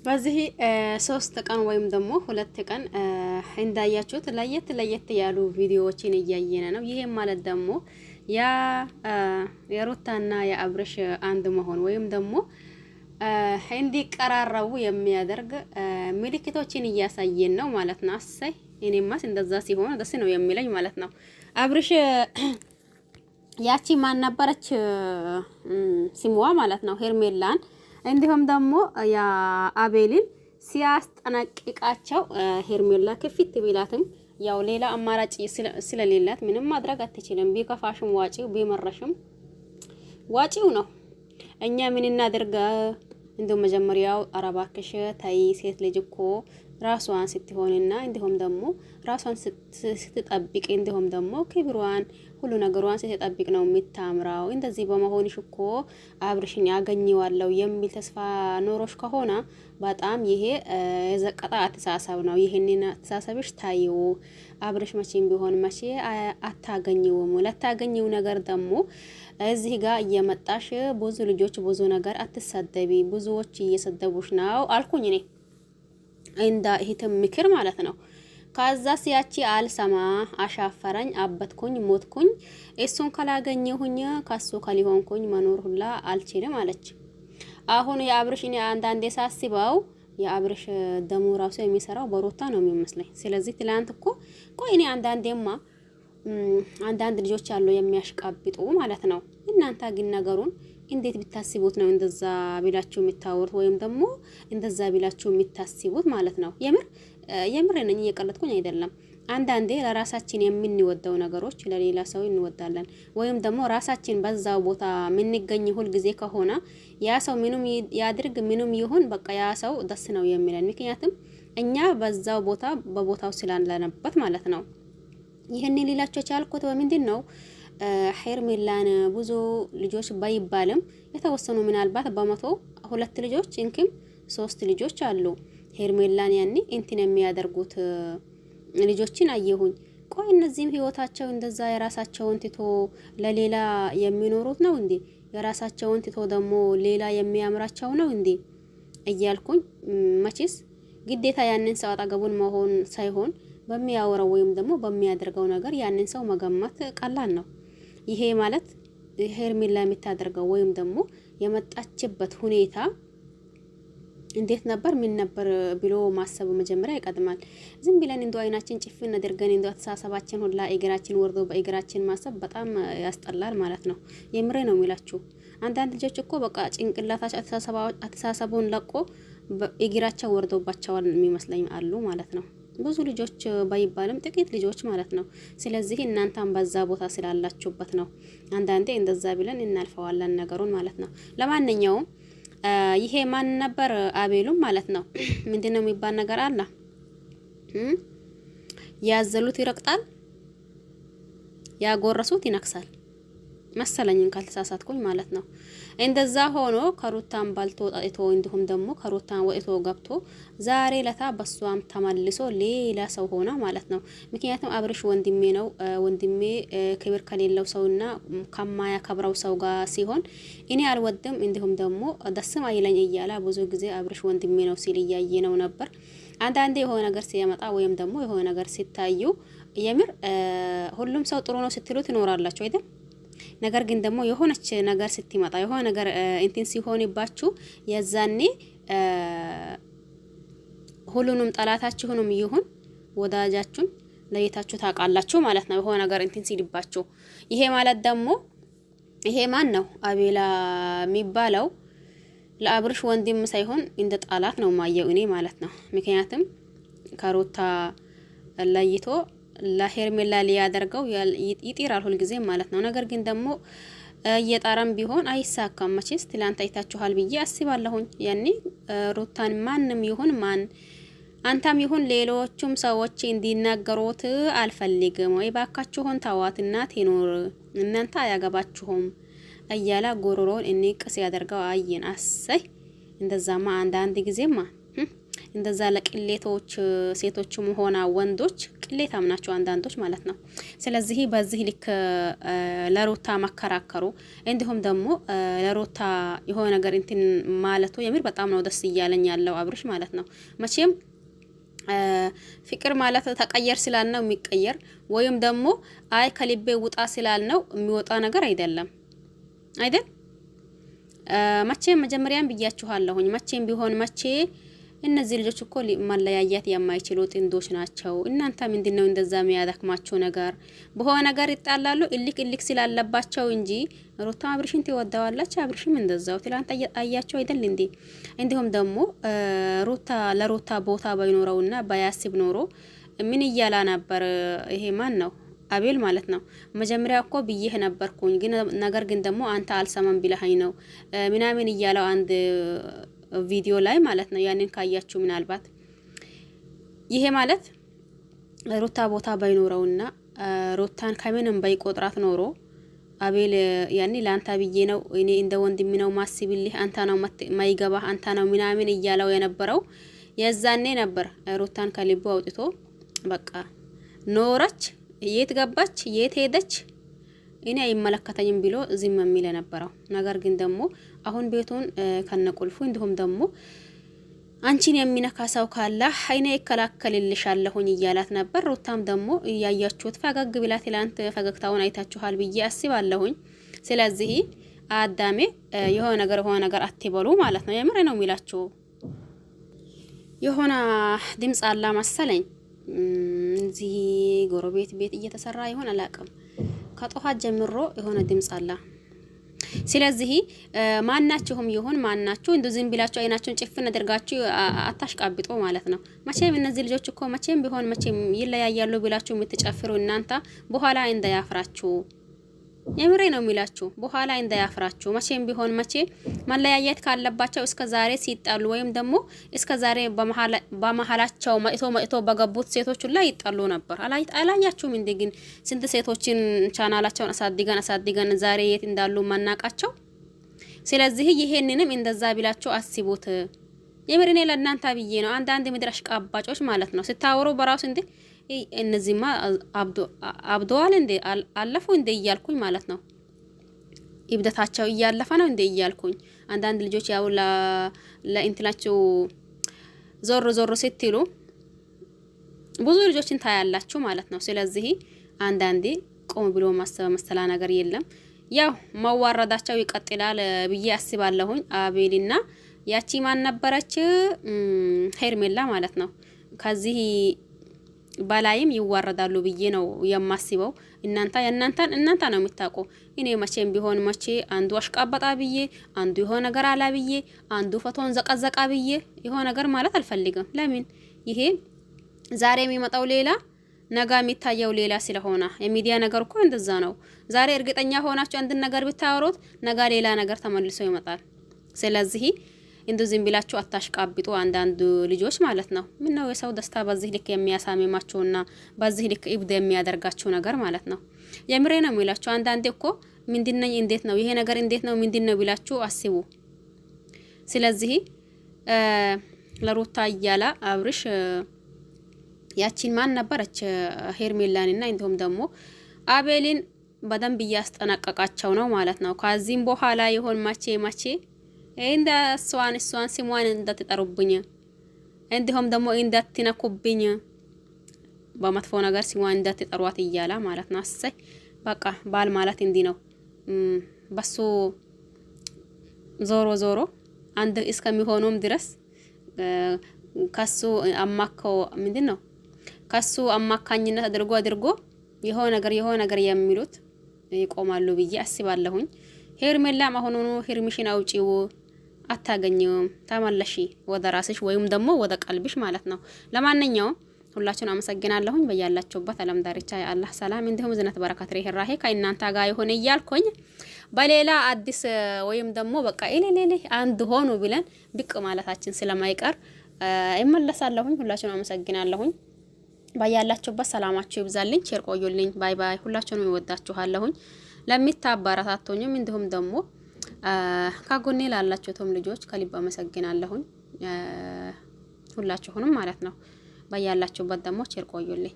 በዚህ 3 ቀን ወይም ደግሞ 2 ቀን እንዳያችሁት ለየት ያሉ ቪዲዮዎችን እያየነ ነው። ይሄም ማለት ደግሞ ያ የሩታና የአብርሽ አንድ መሆን ወይም ደግሞ እንዲቀራረቡ የሚያደርግ ምልክቶችን እያሳየን ነው ማለት ነው። አሰይ እኔማስ እንደዛ ሲሆን ደስ ነው የሚለኝ ማለት ነው። አብርሽ ያቺ ማን ነበረች ስሟ ማለት ነው ሄርሜላን እንዲሁም ደግሞ ያ አቤልን ሲያስጠነቅቃቸው ሄርሜላ ክፍት ቢላትም ያው ሌላ አማራጭ ስለሌላት ምንም ማድረግ አትችልም። ቢከፋሽም ዋጪው ቢመረሽም ዋጪው ነው። እኛ ምን እናደርጋ እንደው መጀመሪያው አረባክሽ ታይ ሴት ልጅ እኮ ራሷን ስትሆንና እንዲሁም ደግሞ ራሷን ስትጠብቅ እንዲሁም ደግሞ ክብሯን ሁሉ ነገሯን ስትጠብቅ ነው የምታምራው። እንደዚህ በመሆንሽ እኮ አብርሽን ያገኘዋለሁ የሚል ተስፋ ኖሮሽ ከሆነ በጣም ይሄ የዘቀጣ አተሳሰብ ነው። ይሄንን አተሳሰብሽ ታዩ። አብርሽ መቼም ቢሆን መቼ አታገኘውም። ለታገኘው ነገር ደግሞ እዚህ ጋር እየመጣሽ ብዙ ልጆች ብዙ ነገር አትሰደቢ። ብዙዎች እየሰደቡሽ ነው አልኩኝ እኔ እንዳ እህትም ምክር ማለት ነው። ከዛ ሲያቺ አልሰማ አሻፈረኝ አበትኩኝ ሞትኩኝ እሱን ካላገኘሁኝ ካሱ ካልሆንኩኝ መኖር ሁላ አልችልም አለች። አሁን የአብርሽ እኔ አንዳንዴ ሳስበው የአብርሽ ደሙ ራሱ የሚሰራው በሩታ ነው የሚመስለኝ። ስለዚህ ትላንት እኮ ቆይ እኔ አንዳንድ ልጆች አሉ የሚያሽቃብጡ ማለት ነው። እናንተ ግን ነገሩን እንዴት ቢታስቡት ነው እንደዛ ቢላችሁ የምታወሩት ወይም ደግሞ እንደዛ ቢላችሁ የምታስቡት ማለት ነው። የምር ነኝ እየቀለድኩኝ አይደለም። አንዳንዴ ለራሳችን የምንወደው ነገሮች ለሌላ ሰው እንወዳለን ወይም ደግሞ ራሳችን በዛው ቦታ የምንገኝ ሁል ጊዜ ከሆነ ያ ሰው ምንም ያድርግ ምንም ይሁን በቃ ያ ሰው ደስ ነው የሚለን። ምክንያቱም እኛ በዛው ቦታ በቦታው ስላለንበት ማለት ነው። ይሄን ሊላችሁ ቻልኩት በምንድን ነው? ሄርሜላን ብዙ ልጆች ባይባልም የተወሰኑ ምናልባት በመቶ 2 ልጆች እንክም 3 ልጆች አሉ ሄርሜላን ያኔ እንትን የሚያደርጉት ልጆችን አየሁኝ። ቆይ እነዚህም ህይወታቸው እንደዛ የራሳቸውን ትቶ ለሌላ የሚኖሩት ነው እንዴ? የራሳቸውን ትቶ ደግሞ ሌላ የሚያምራቸው ነው እንዴ እያልኩኝ መቼስ ግዴታ ያንን ሰው አጠገቡን መሆን ሳይሆን በሚያወራው ወይም ደግሞ በሚያደርገው ነገር ያንን ሰው መገመት ቀላል ነው። ይሄ ማለት ሄርሜላ የምታደርገው ወይም ደግሞ የመጣችበት ሁኔታ እንዴት ነበር ምን ነበር ብሎ ማሰብ መጀመሪያ ይቀድማል። ዝም ብለን እንደው አይናችን ጭፍን አድርገን እንደው አተሳሰባችን ሁላ እግራችን ወርዶ በእግራችን ማሰብ በጣም ያስጠላል ማለት ነው። የምሬ ነው የሚላችሁ። አንዳንድ ልጆች እኮ በቃ ጭንቅላታቸው አተሳሰቡን ለቆ እግራቸው ወርዶባቸዋል የሚመስለኝ አሉ ማለት ነው። ብዙ ልጆች ባይባልም ጥቂት ልጆች ማለት ነው። ስለዚህ እናንተም በዛ ቦታ ስላላችሁበት ነው አንዳንዴ እንደዛ ብለን እናልፈዋለን ነገሩን ማለት ነው። ለማንኛውም ይሄ ማን ነበር አቤሉም ማለት ነው። ምንድነው የሚባል ነገር አለ ያዘሉት ይረቅጣል ያጎረሱት ይነክሳል መሰለኝን ካልተሳሳትኩኝ ማለት ነው። እንደዛ ሆኖ ከሩታን ባልቶ ጣይቶ እንዲሁም ደግሞ ከሩታን ወጥቶ ገብቶ ዛሬ ለታ በሷም ተመልሶ ሌላ ሰው ሆና ማለት ነው። ምክንያቱም አብርሽ ወንድሜ ነው። ወንድሜ ክብር ከሌለው ሰውና ከማያከብረው ሰው ጋር ሲሆን እኔ አልወድም እንዲሁም ደግሞ ደስም አይለኝ እያለ ብዙ ጊዜ አብርሽ ወንድሜ ነው ሲል እያየ ነው ነበር። አንዳንዴ የሆነ ነገር ሲያመጣ ወይም ደግሞ የሆነ ነገር ሲታዩ የምር ሁሉም ሰው ጥሩ ነው ስትሉ ትኖራላችሁ አይደል? ነገር ግን ደግሞ የሆነች ነገር ስትመጣ የሆነ ነገር እንትን ሲሆንባችሁ የዛኔ ሁሉንም ጠላታችሁንም ይሁን ወዳጃችሁን ለይታችሁ ታውቃላችሁ ማለት ነው። የሆነ ነገር እንትን ሲልባችሁ ይሄ ማለት ደግሞ ይሄ ማን ነው አቤላ የሚባለው ለአብርሽ ወንድም ሳይሆን እንደ ጠላት ነው ማየው እኔ ማለት ነው። ምክንያቱም ከሩታ ለይቶ ለሄርሜላ ሊያደርገው ይጥራል ሁሉ ጊዜ ማለት ነው። ነገር ግን ደግሞ እየጣራም ቢሆን አይሳካም። መቼስ ትላንት አይታችኋል ብዬ አስባለሁኝ። ያኔ ሩታን ማንም ይሁን ማን አንተም ይሁን ሌሎቹም ሰዎች እንዲናገሩት አልፈልግም ወይ ባካችሁን ተዋትና ትኖር እናንተ አያገባችሁም እያላ ጎሮሮን እንቅስ ያደርገው አየን። አሰይ እንደዛማ አንዳንድ ጊዜማ እንደዛ ለቅሌቶች ሴቶችም ሆና ወንዶች ቅሌታም ናቸው አንዳንዶች ማለት ነው። ስለዚህ በዚህ ልክ ለሩታ መከራከሩ እንዲሁም ደግሞ ለሩታ የሆነ ነገር እንትን ማለቱ የምር በጣም ነው ደስ እያለኝ ያለው አብርሽ ማለት ነው። መቼም ፍቅር ማለት ተቀየር ስላልነው የሚቀየር ወይም ደግሞ አይ ከልቤ ውጣ ስላልነው የሚወጣ ነገር አይደለም አይደል? መቼም መጀመሪያም ብያችኋለሁኝ መቼም ቢሆን መቼ እነዚህ ልጆች እኮ ማለያያት የማይችሉ ጥንዶች ናቸው። እናንተ ምንድነው እንደዛ የሚያደክማቸው ነገር? በሆነ ነገር ይጣላሉ እልክ ስላለባቸው እንጂ ሩታ አብርሽን ትወደዋለች፣ አብርሽም እንደዛው። ትላንት አያቸው አይደል እንዴ? እንዲሁም ደግሞ ለሩታ ቦታ ባይኖረውና ባያስብ ኖሮ ምን እያላ ነበር? ይሄ ማን ነው? አቤል ማለት ነው። መጀመሪያ እኮ ብዬህ ነበርኩኝ ግን ነገር ግን ደግሞ አንተ አልሰማም ብለኸኝ ነው ምናምን እያለው አንድ ቪዲዮ ላይ ማለት ነው። ያንን ካያችሁ ምናልባት ይሄ ማለት ሩታ ቦታ ባይኖረውና ሩታን ከምንም ባይቆጥራት ኖሮ አቤል ያኔ ላንተ ብዬ ነው እኔ እንደ ወንድም ነው ማስብልህ አንተ ነው ማይገባ አንተ ነው ምናምን እያለው የነበረው የዛኔ ነበር። ሩታን ከልቡ አውጥቶ በቃ ኖረች፣ የት ገባች፣ የት ሄደች እኔ አይመለከተኝም ብሎ ዝም የሚል የነበረው ነገር ግን ደግሞ አሁን ቤቱን ከነቁልፉ እንዲሁም ደግሞ አንቺን የሚነካ ሰው ካለ አይኔ ይከላከልልሻለሁኝ እያላት ነበር። ሩታም ደግሞ ያያችሁት ፈገግ ብላ ትላንት ፈገግታውን አይታችኋል ብዬ አስባለሁኝ። ስለዚህ አዳሜ የሆነ ነገር አትበሉ ማለት ነው። የምር ነው የሚላችሁ። የሆነ ድምጽ አላ መሰለኝ እዚህ ጎረቤት ቤት እየተሰራ ይሆን አላውቅም። ከጧት ጀምሮ የሆነ ድምጽ አላ። ስለዚህ ማናችሁም ይሁን ማናችሁ እንዱ ዝም ብላችሁ አይናችሁን ጭፍን አድርጋችሁ አታሽቃብጦ ማለት ነው። መቼም እነዚህ ልጆች እኮ መቼም ቢሆን መቼም ይለያያሉ ብላችሁ የምትጨፍሩ እናንተ በኋላ እንዳያፍራችሁ። የምሬ ነው የሚላችሁ። በኋላ እንዳያፍራችሁ። መቼም ቢሆን መቼ መለያየት ካለባቸው እስከ ዛሬ ሲጣሉ ወይም ደግሞ እስከ ዛሬ በመሃላቸው መጥቶ በገቡት ሴቶች ላይ ይጣሉ ነበር። አላያችሁም እንዴ? ግን ስንት ሴቶችን ቻናላቸውን አሳድገን ዛሬ የት እንዳሉ ማናቃቸው። ስለዚህ ይሄንንም እንደዛ ቢላችሁ አስቡት። የምሬ ነው ለእናንተ ብዬ ነው። አንዳንድ ምድር አሽቃባጮች ማለት ነው ስታወሩ በራሱ እንዴ እነዚህማ አብደዋል እንዴ አለፉ እንዴ እያልኩኝ ማለት ነው። ኢብደታቸው እያለፈ ነው እንዴ እያልኩኝ አንዳንድ ልጆች ያው ለእንትናቸው ዞር ስትሉ ብዙ ልጆችን ታያላችሁ ማለት ነው። ስለዚህ አንዳንዴ ቆም ብሎ ማሰብ መሰላ ነገር የለም። ያው ማዋረዳቸው ይቀጥላል ብዬ አስባለሁኝ። አቤልና ያቺ ማን ነበረች? ሄርሜላ ማለት ነው። ከዚህ በላይም ይዋረዳሉ ብዬ ነው የማስበው። እናንተ ነው የምታውቁ። እኔ መቼም ቢሆን መቼ አንዱ አሽቃበጣ ብዬ አንዱ የሆነ ነገር አላ ብዬ አንዱ ፎቶን ዘቀዘቃ ብዬ የሆነ ነገር ማለት አልፈልግም። ለምን ይሄ ዛሬ የሚመጣው ሌላ ነገ የሚታየው ሌላ ስለሆነ የሚዲያ ነገር እኮ እንደዛ ነው። ዛሬ እርግጠኛ ሆናችሁ አንድ ነገር ብታወሩት ነገ ሌላ ነገር ተመልሶ ይመጣል። ስለዚህ እንዱ ዝም ብላችሁ አታሽቃብጡ አንዳንድ ልጆች ማለት ነው። ምን ነው የሰው ደስታ በዚህ ልክ የሚያሳምማችሁና በዚህ ልክ ኢብድ የሚያደርጋችሁ ነገር ማለት ነው። የምሬ ነው የሚላችሁ። አንዳንዴ እኮ ምንድነኝ እንዴት ነው ይሄ ነገር እንዴት ነው ምንድነው ብላችሁ አስቡ። ስለዚህ ለሩታ እያላ አብርሽ ያቺን ማን ነበረች ሄርሜላንና እንዲሁም ደግሞ አቤልን በደንብ እያስጠነቀቃቸው ነው ማለት ነው። ከዚህም በኋላ ይሆን መቼ እንደ እሷን ስሟን እንዳትጠሩብኝ እንዲሁም ደግሞ እንዳትነኩብኝ በመጥፎ ነገር ስሟን እንዳትጠሯት እያላ ማለት ነው። አሰይ በቃ ባል ማለት እንዲ ነው። በሱ ዞሮ አንድ እስከሚሆኑም ድረስ ከሱ አማካው ምንድነው ከሱ አማካኝነት አድርጎ የሆነ ነገር የሚሉት ይቆማሉ ብዬ አስባለሁኝ። ሄርሜላም አሁኑኑ ሄርሚሽን አውጪው አታገኘውም፣ ተመለሺ ወደ ራስሽ ወይም ደግሞ ወደ ቀልብሽ ማለት ነው። ለማንኛውም ሁላችሁን አመሰግናለሁኝ። በያላችሁበት ዓለም ዳርቻ የአላህ ሰላም እንዲሁም ዝነት በረከት ርህራሄ ከእናንተ ጋር ይሁን እያልኩኝ በሌላ አዲስ ወይም ደግሞ በቃ ኢሌሌ አንድ ሆኑ ብለን ብቅ ማለታችን ስለማይቀር እመለሳለሁኝ። ሁላችሁን አመሰግናለሁኝ። በያላችሁበት ሰላማችሁ ይብዛልኝ። ቸር ቆዩልኝ። ባይ ባይ። ሁላችሁንም እወዳችኋለሁኝ። ለሚታበረታቱኝም እንዲሁም ደግሞ ከጎኔ ላላችሁትም ልጆች ከልብ አመሰግናለሁኝ። ሁላችሁንም ማለት ነው። በያላችሁበት ደግሞ ቸር ቆዩልኝ።